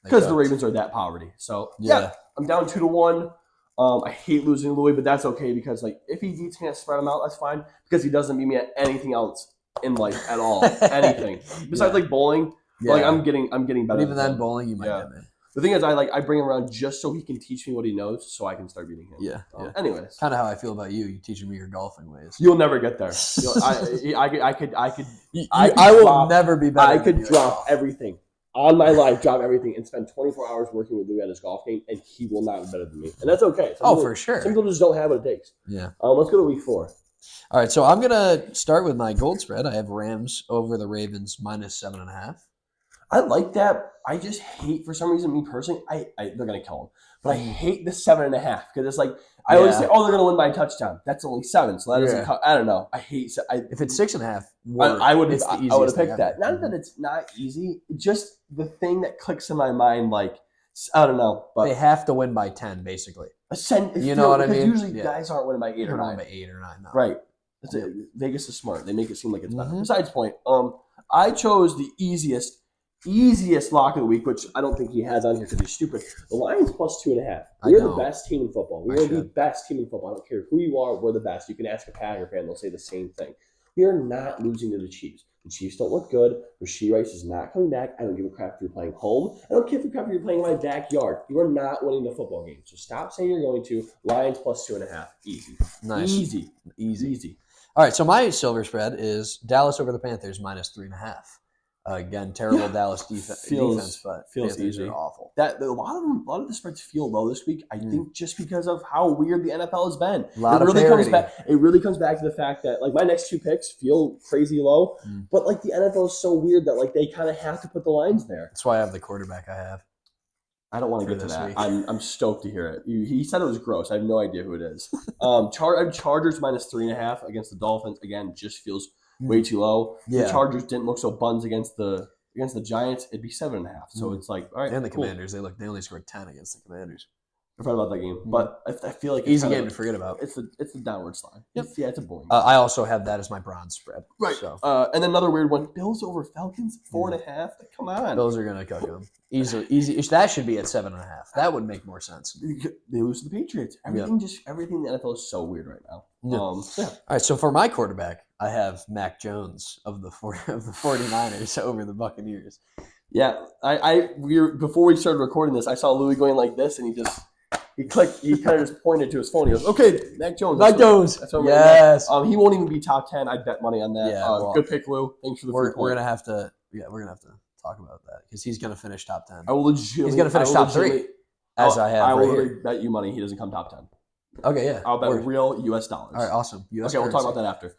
because the Ravens are that poverty. So yeah, I'm down 2-1. I hate losing to Louis, but that's okay because like if he beats me, I spread him out. That's fine because he doesn't beat me at anything else in life at all. Anything besides like bowling. Yeah. Like I'm getting better. But even then, bowling, you might get me. The thing is, I bring him around just so he can teach me what he knows, so I can start beating him. Yeah. Anyways, kind of how I feel about you. You teaching me your golfing ways. You'll never get there. I will never be better. I could drop everything on my life, drop everything, and spend 24 hours working with Louis at his golf game, and he will not be better than me, and that's okay. For sure. Some people just don't have what it takes. Yeah. Let's go to week 4. All right, so I'm gonna start with my gold spread. I have Rams over the Ravens -7.5. I like that. I just hate, for some reason, me personally, they're going to kill him. But I hate the 7.5 because it's like, I always say, they're going to win by a touchdown. That's only 7, so that doesn't count. I don't know. I hate if it's 6.5, I would have picked that. Not that it's not easy, just the thing that clicks in my mind, like, I don't know. But they have to win by 10, basically. You know what I mean? Usually guys aren't winning by 8 or 9. By 8 or 9, no. Right. Vegas is smart. They make it seem like it's better. Besides point, I chose the easiest lock of the week, which I don't think he has on here because he's stupid. The Lions +2.5. We're the best team in football. We are the best team in football. I don't care who you are. We're the best. You can ask a Packer fan. They'll say the same thing. We are not losing to the Chiefs. The Chiefs don't look good. Rasheed Rice is not coming back. I don't give a crap if you're playing home. I don't give a crap if you're playing in my backyard. You are not winning the football game. So stop saying you're going to. Lions +2.5. Easy. Nice. Easy. All right, so my silver spread is Dallas over the Panthers -3.5. Again, terrible Dallas defense, but feels easy. Awful. That a lot of the spreads feel low this week. I think just because of how weird the NFL has been. It really comes back to the fact that like my next 2 picks feel crazy low, but like the NFL is so weird that like they kind of have to put the lines there. That's why I have the quarterback I have. I don't want to get to that. I'm stoked to hear it. He said it was gross. I have no idea who it is. Chargers -3.5 against the Dolphins. Again, just feels way too low. The Chargers didn't look so buns against the Giants. It'd be 7.5. So it's like, all right. And the Commanders, they only scored 10 against the Commanders. I forgot about that game, but I feel like easy game to forget about. It's the downward slide. Yep. It's a boring. I also have that as my bronze spread. Right. So. And then another weird one: Bills over Falcons 4.5. Come on. Bills are gonna cook them easy. That should be at 7.5. That would make more sense. They lose to the Patriots. Everything in the NFL is so weird right now. All right. So for my quarterback, I have Mac Jones of the 49ers over the Buccaneers. Yeah. Before we started recording this, I saw Louis going like this, and he clicked. He kind of just pointed to his phone. He goes, "Okay, Mac Jones." That's what yes. He won't even be top 10. I'd bet money on that. Yeah, good pick, Lou. Thanks for the free point. We're gonna have to talk about that because he's gonna finish top 10. He's gonna finish top 3. I will bet you money he doesn't come top 10. Okay, yeah. I'll bet real U.S. dollars. All right, awesome. US currency. We'll talk about that after.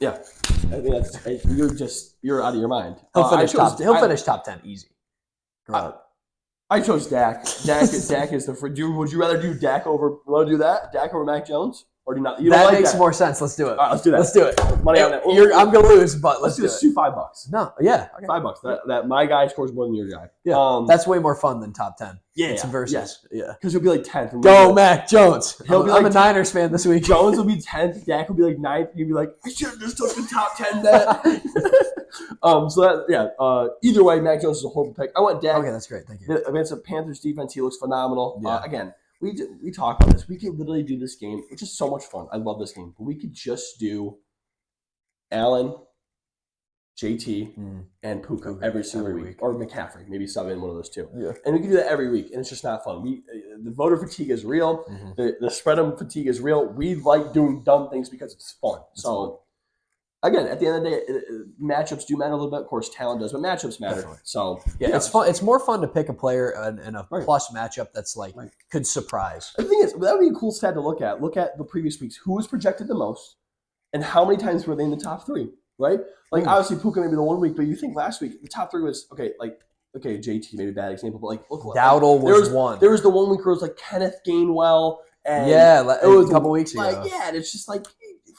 Yeah, I think you're out of your mind. He'll finish top 10 easy. I chose Dak. Dak is the. Would you rather do Dak over? Want to do that? Dak over Mac Jones, or do you not? That makes more sense. Let's do it. All right, let's do that. Let's do it. Money on that. I'm gonna lose, but let's do it. Let's do $5. No, yeah, okay. $5. That my guy scores more than your guy. Yeah, that's way more fun than top 10. Yeah, it's versus. Yeah, because he'll be like 10th. Go Mac Jones. I'm a Niners fan this week. Jones will be 10th. Dak will be like 9th. You'll be like, I should have just took the top 10 bet. Either way, Mac Jones is a horrible pick. I went Dak. Okay, that's great. Thank you. Against the Panthers defense, he looks phenomenal. Yeah. Again, we talk about this. We could literally do this game, which is so much fun. I love this game. But we could just do Allen, JT, and Puka every single week. Or McCaffrey, maybe sub in one of those two. Yeah. And we can do that every week, and it's just not fun. The voter fatigue is real. The spread fatigue is real. We like doing dumb things because it's fun. Again, at the end of the day, matchups do matter a little bit. Of course, talent does, but matchups matter. Definitely. So it's fun. It's more fun to pick a player in a plus matchup that's could surprise. The thing is, that would be a cool stat to look at. Look at the previous weeks. Who was projected the most, and how many times were they in the top 3? Right? Obviously, Puka maybe the one week, but you think last week the top 3 was JT maybe a bad example, but look. Dowdle was one. There was the one week where it was like Kenneth Gainwell, and it was a couple weeks ago. And it's just like.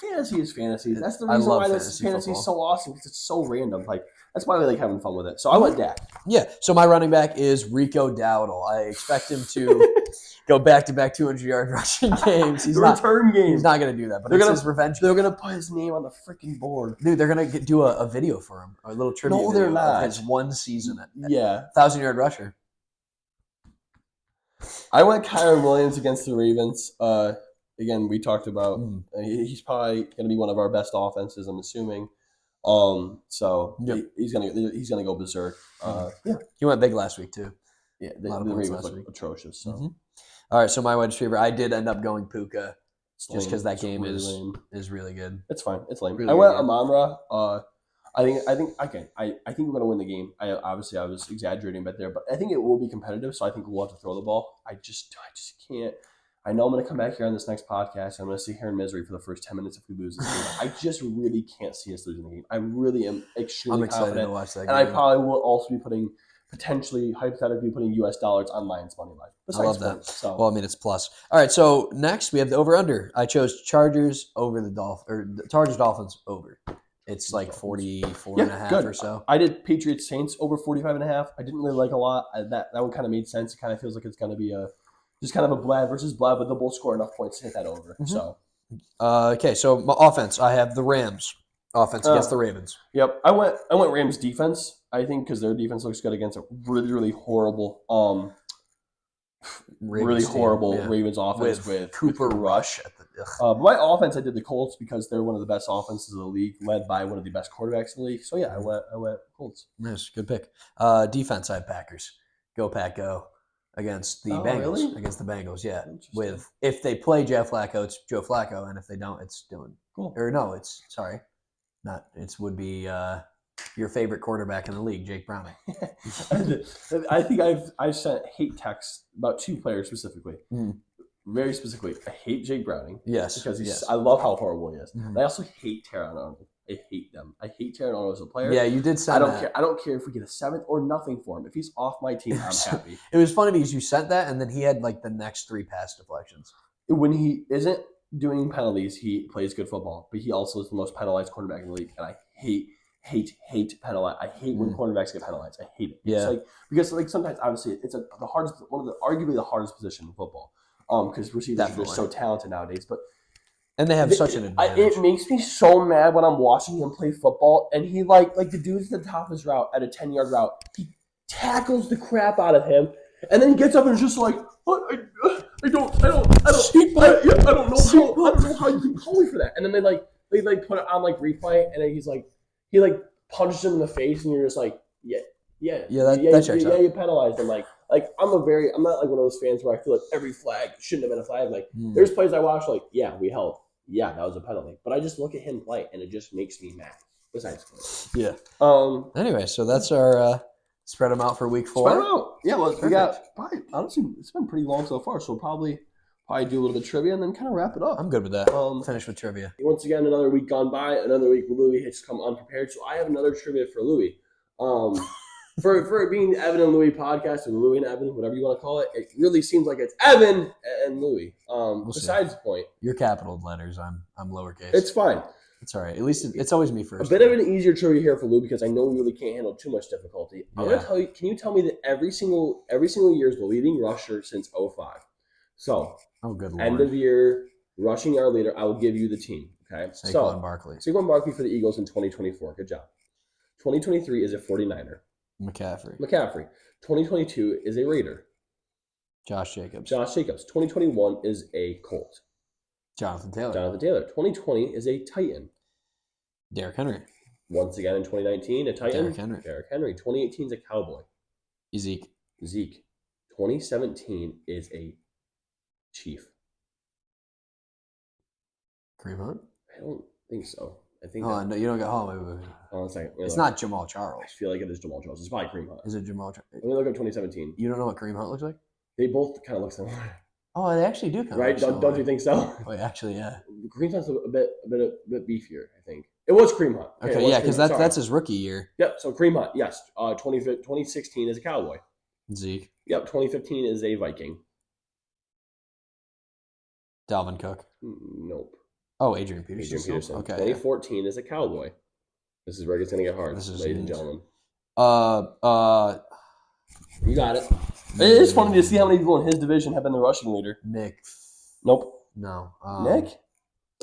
Fantasy is fantasy. That's the reason why this fantasy is so awesome because it's so random. that's why I like having fun with it. So I went Dak. Yeah. So my running back is Rico Dowdle. I expect him to go back-to-back 200-yard rushing games. He's return game. He's not going to do that, but it's his revenge. They're going to put his name on the freaking board. Dude, they're going to do a video for him, a little tribute they're video not. of his one season at 1,000-yard rusher. I went Kyron Williams against the Ravens. Again, we talked about he's probably going to be one of our best offenses, I'm assuming. So he's gonna go berserk. He went big last week too. Yeah, the Ravens look atrocious. So. All right, so my wide receiver, I did end up going Puka, just because that game is really good. It's fine. It's lame. Really I went Amon-Ra. I think we're gonna win the game. I was exaggerating a bit there, but I think it will be competitive. So I think we'll have to throw the ball. I just can't. I know I'm going to come back here on this next podcast. I'm going to sit here in misery for the first 10 minutes if we lose this game. I just really can't see us losing the game. I really am extremely confident. To watch that game. And I probably will also be hypothetically putting US dollars on Lions money line. I love that. So. Well, I mean, it's plus. All right, so next we have the over-under. I chose Chargers over the Chargers-Dolphins over. It's like 44.5 or so. I did Patriots-Saints over 45.5. I didn't really like a lot. That one kind of made sense. It kind of feels like it's going to be just kind of a Blab versus Blab, but they'll both score enough points to hit that over. Mm-hmm. So, okay, so my offense, I have the Rams offense against the Ravens. Yep, I went Rams defense. I think because their defense looks good against a really horrible, Ravens offense with Cooper Rush. But my offense, I did the Colts because they're one of the best offenses in the league, led by one of the best quarterbacks in the league. So yeah, I went Colts. Nice, good pick. Defense, I have Packers. Go Pack, go. Against the Bengals. Really? Against the Bengals, yeah. With if they play Joe Flacco, it's Joe Flacco, and if they don't, it's Dylan. Cool. Or no, would be your favorite quarterback in the league, Jake Browning. I think I've sent hate texts about two players specifically. Very specifically, I hate Jake Browning. Yes. Because I love how horrible he is. Mm-hmm. I also hate Terron Arnold. I hate them. I hate Terron Arnold as a player. Yeah, you did send that. I don't care if we get a 7th or nothing for him. If he's off my team, I'm happy. It was funny because you sent that, and then he had like the next 3 pass deflections. When he isn't doing penalties, he plays good football, but he also is the most penalized quarterback in the league, and I hate penalize. I hate when quarterbacks get penalized. I hate it. Yeah. It's because sometimes obviously it's arguably the hardest position in football. Because receivers are just so talented nowadays, but. And they have such an advantage. It makes me so mad when I'm watching him play football, and he like the dude's at the top of his route at a 10-yard route. He tackles the crap out of him, and then he gets up and is just like, I don't know how you can call me for that. And then they put it on like replay, and then he punches him in the face, and you're just like, that checks out. You penalized him. I'm not like one of those fans where I feel like every flag shouldn't have been a flag. There's plays I watch we held. Yeah, that was a penalty. But I just look at him play, and it just makes me mad. Besides play. Yeah. Anyway, so that's our spread them out for week 4. Spread them out. Yeah, well, we got probably, honestly, it's been pretty long so far, so we'll probably do a little bit of trivia and then kind of wrap it up. I'm good with that. Finish with trivia. Once again, another week gone by, another week where Louis has come unprepared, so I have another trivia for Louis. For it being the Evan and Louis podcast, or Louis and Evan, whatever you want to call it, it really seems like it's Evan and Louis. Besides the point. You're capital letters. I'm lowercase. It's fine. It's all right. At least it's always me first. A bit of an easier trivia here for Lou because I know we really can't handle too much difficulty. I'm going to tell you, can you tell me that every single year is the leading rusher since 2005? So, good Lord. End of the year, rushing yard leader, I will give you the team. Okay. Saquon Barkley. Saquon Barkley for the Eagles in 2024. Good job. 2023 is a 49er. McCaffrey. 2022 is a Raider. Josh Jacobs. 2021 is a Colt. Jonathan Taylor. 2020 is a Titan. Derrick Henry. Once again in 2019, a Titan. Derrick Henry. 2018 is a Cowboy. Zeke. 2017 is a Chief. Kareem Hunt? I don't think so. I think. Oh, no, you don't get home. Hold on a second. It's not Jamal Charles. I feel like it is Jamal Charles. It's probably Kareem Hunt. Is it Jamal Charles? Let me look up 2017. You don't know what Kareem Hunt looks like? They both kind of look similar. Oh, they actually do kind of right? Don't you think so? Oh, actually, yeah. Kareem Hunt's a bit beefier, I think. It was Kareem Hunt. Okay, yeah, because that's his rookie year. Yep, so Kareem Hunt, yes. 2016 is a Cowboy. Zeke. Yep, 2015 is a Viking. Dalvin Cook. Nope. Oh, Adrian Peterson. Okay. 2014 is a Cowboy. This is where it's going to get hard, This is ladies and gentlemen. You got it. It is funny to see how many people in his division have been the rushing leader. Nick. Nope. No. Nick?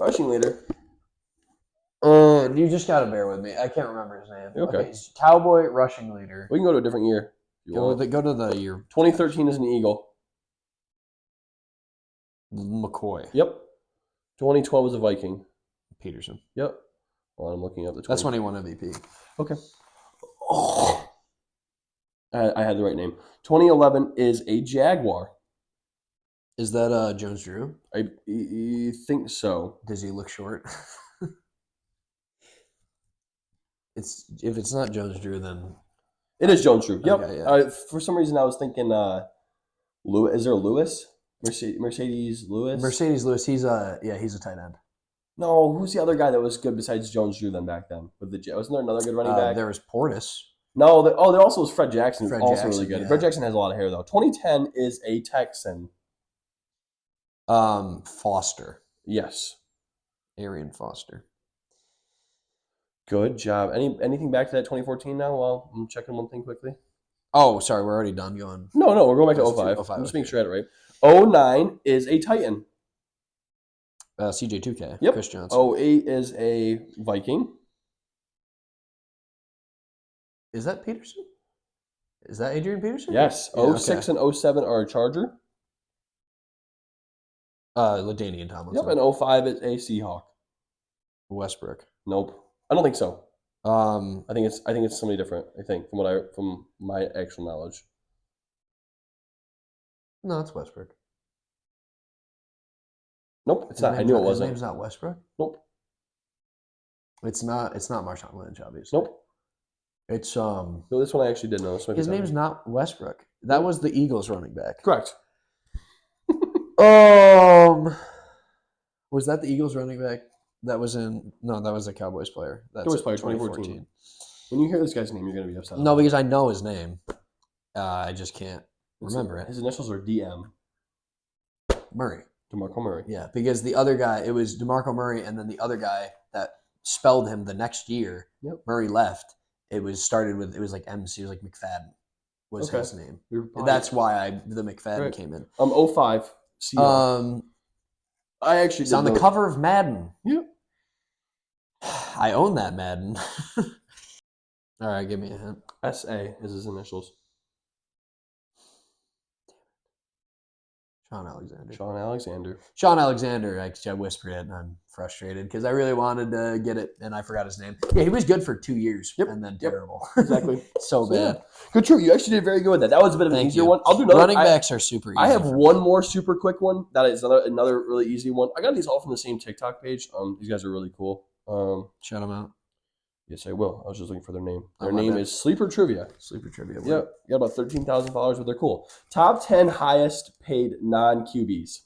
Rushing leader. You just got to bear with me. I can't remember his name. Okay. He's Cowboy rushing leader. We can go to a different year. Go to the year. 2013 is an Eagle. McCoy. Yep. 2012 is a Viking. Peterson. Yep. Well, I'm looking up the 20. That's when he won MVP. Okay. Oh. I had the right name. 2011 is a Jaguar. Is that Jones Drew? I think so. Does he look short? If it's not Jones Drew, then it is Jones Drew. Yep. Okay, yeah. For some reason, I was thinking, Lewis. Is there a Lewis? Mercedes Lewis. Mercedes Lewis. He's a tight end. No, who's the other guy that was good besides Jones Drew then back then? Wasn't there another good running back? There was Portis. No, there also was Fred Jackson, who's also Jackson, really good. Yeah. Fred Jackson has a lot of hair though. 2010 is a Texan. Foster. Yes. Arian Foster. Good job. Anything back to that 2014 now? Well, I'm checking one thing quickly. Oh, sorry, we're already done going. No, we're going back to 05. I'm just making sure I had it right. 09 is a Titan. CJ2K. Yep. Chris Johnson. 08 is a Viking. Is that Peterson? Is that Adrian Peterson? Yes. Yeah, 06 and 07 are a Charger. LaDainian Tomlinson. Yep, and 05 is a Seahawk. Westbrook. Nope. I don't think so. I think it's somebody different, I think, from my actual knowledge. No, it's Westbrook. Nope, it's not. I knew it wasn't. His name's not Westbrook? Nope. It's not Marshawn Lynch, obviously. Nope. It's No, this one I actually did know. His name's not Westbrook. That was the Eagles running back. Correct. Was that the Eagles running back? That was the Cowboys player. That's Cowboys player 2014. When you hear this guy's name, you're going to be upset. No, because I know his name. I just can't remember it. His initials are DM. Murray. DeMarco Murray. Yeah, because the other guy, it was DeMarco Murray, and then the other guy that spelled him the next year, Murray left. It was like MC, it was like McFadden was his name. That's why the McFadden came in. 05. I actually it's on the cover of Madden. Yep. I own that Madden. All right, give me a hint. SA is his initials. Sean Alexander. I whispered it, and I'm frustrated because I really wanted to get it, and I forgot his name. Yeah, he was good for 2 years, and then terrible. Exactly. So bad. Yeah. Good, true. You actually did very good with that. That was a bit of an easier one. I'll do another. Running backs are super easy. I have one more super quick one. That is another really easy one. I got these all from the same TikTok page. These guys are really cool. Shout them out. Yes, I will. I was just looking for their name. Their name is Sleeper Trivia. Yep. Got about 13,000 followers, but they're cool. Top 10 highest paid non-QBs.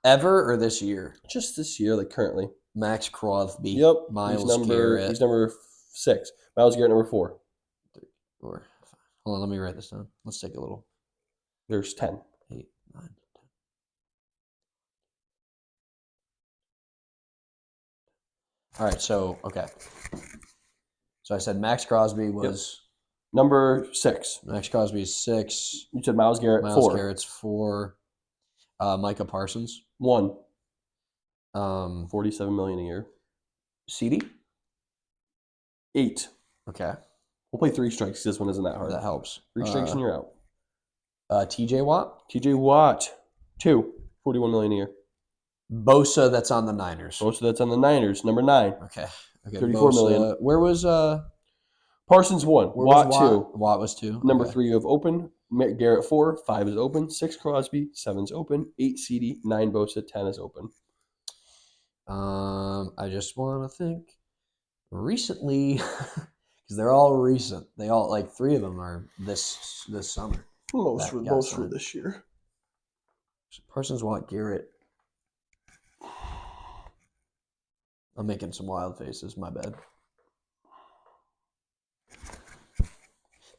Ever or this year? Just this year, like currently. Max Crosby. Yep. Miles Garrett. He's number 6. Miles Garrett, number 4. 3, 4, 5. Hold on, let me write this down. Let's take a little. There's 10. 8, 9, 10. All right, so, okay. So I said Max Crosby was number 6. Max Crosby is 6. You said Miles Garrett 4. Miles Garrett's 4. Micah Parsons 1. 47 million a year. CD 8. Okay. We'll play 3 strikes. This one isn't that hard. That helps. 3 strikes and you're out. TJ Watt. 2. 41 million a year. Bosa, that's on the Niners. That's on the Niners. Number 9. Okay. 34 million. Where was Parsons 1. Watt 2. Watt was 2. Number 3 you have open. Garrett 4. 5 is open. 6 Crosby. 7 is open. 8 CD. 9 Bosa. 10 is open. I just want to think recently because they're all recent. They all like 3 of them are this summer. Most for this year. Parsons, Watt, Garrett. I'm making some wild faces. My bad.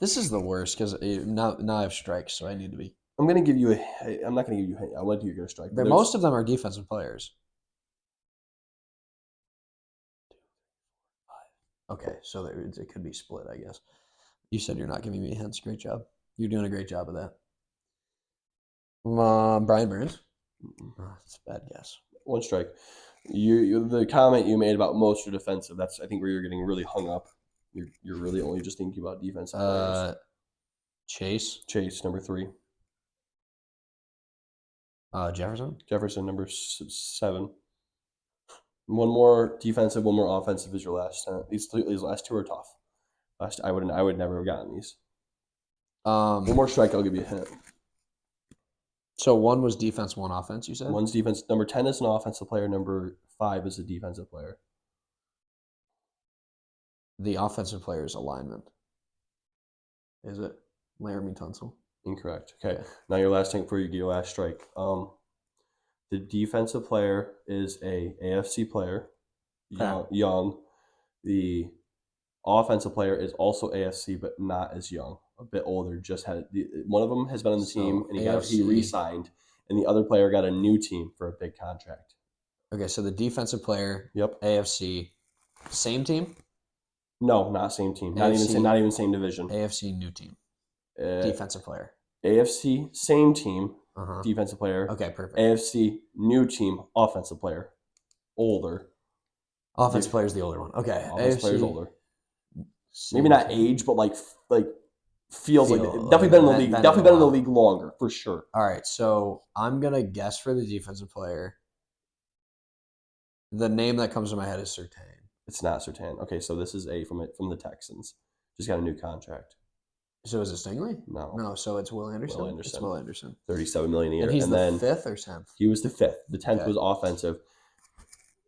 This is the worst because now I have strikes, so I need to be. I'm going to give you I'm not going to give you I want you to get a strike. Most of them are defensive players. Okay, so it could be split, I guess. You said you're not giving me hints. Great job. You're doing a great job of that. Brian Burns. That's a bad guess. One strike. You the comment you made about most are defensive. That's I think where you're getting really hung up. You're really only just thinking about defensive players. Chase, number 3. Jefferson, number 7. One more defensive, one more offensive is your last. These last 2 are tough. I would never have gotten these. One more strike, I'll give you a hint. So 1 was defense, 1 offense. You said 1's defense. Number 10 is an offensive player. Number 5 is a defensive player. The offensive player is a lineman. Is it Laramie Tunsil? Incorrect. Okay. Now your last thing before you get your last strike. The defensive player is a AFC player, young. The offensive player is also AFC, but not as young, a bit older. One of them has been on the team, and he re-signed, and the other player got a new team for a big contract. Okay, so the defensive player, yep, AFC, same team? No, not same team. AFC, not even same division. AFC new team. Defensive player. AFC same team. Defensive player. Okay, perfect. AFC new team. Offensive player. Older. Offensive player is the older one. Okay. Offensive player is older. Maybe not age, but like feels like definitely been in the league. Definitely been in the league longer for sure. All right, so I'm gonna guess for the defensive player. The name that comes to my head is Surtain. It's not Surtain. Okay, so this is from the Texans. Just got a new contract. So is it Stingley? No. So it's Will Anderson. It's Will Anderson. $37 million a year. And he's the 5th or 10th? He was the 5th. The 10th was offensive.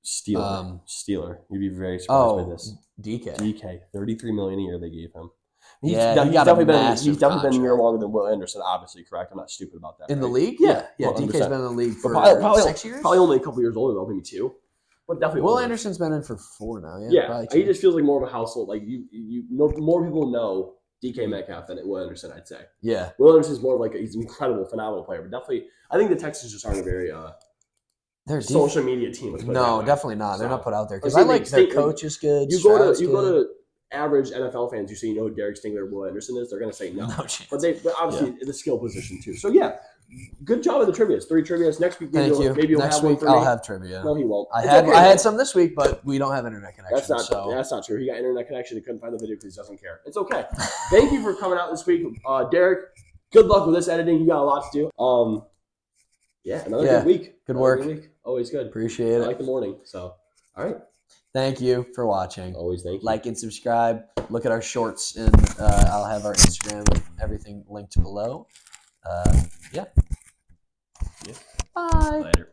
Steeler. You'd be very surprised by this. DK. $33 million a year they gave him. He's definitely been a year longer than Will Anderson. Obviously, correct. I'm not stupid about that. In the league, yeah. DK's been in the league for probably 6 years. Probably only a couple years older though, maybe 2. But definitely Will Anderson's been in for 4 now. Yeah. He just feels like more of a household. Like you know, more people know DK Metcalf than Will Anderson, I'd say. Yeah. Will Anderson's more like he's an incredible, phenomenal player, but definitely, I think the Texans just aren't a very social media team. No, definitely not. They're not put out there because I like their coach is good. You go to average NFL fans, you say you know who Derek Stingler or Will Anderson is, they're going to say no. But obviously the skill position too. So yeah, good job with the trivia. 3 trivia. Next week, maybe you'll Next have week one for me. I'll have trivia. No, he won't. I had some this week, but we don't have internet connection. That's not true. He got internet connection. He couldn't find the video because he doesn't care. It's okay. Thank you for coming out this week, Derek. Good luck with this editing. You got a lot to do. Another good week. Good work. Good week. Always good. Appreciate it. I like the morning. So, all right. Thank you for watching. Always thank you. Like and subscribe. Look at our shorts, and I'll have our Instagram and everything linked below. Yeah. Bye. Later.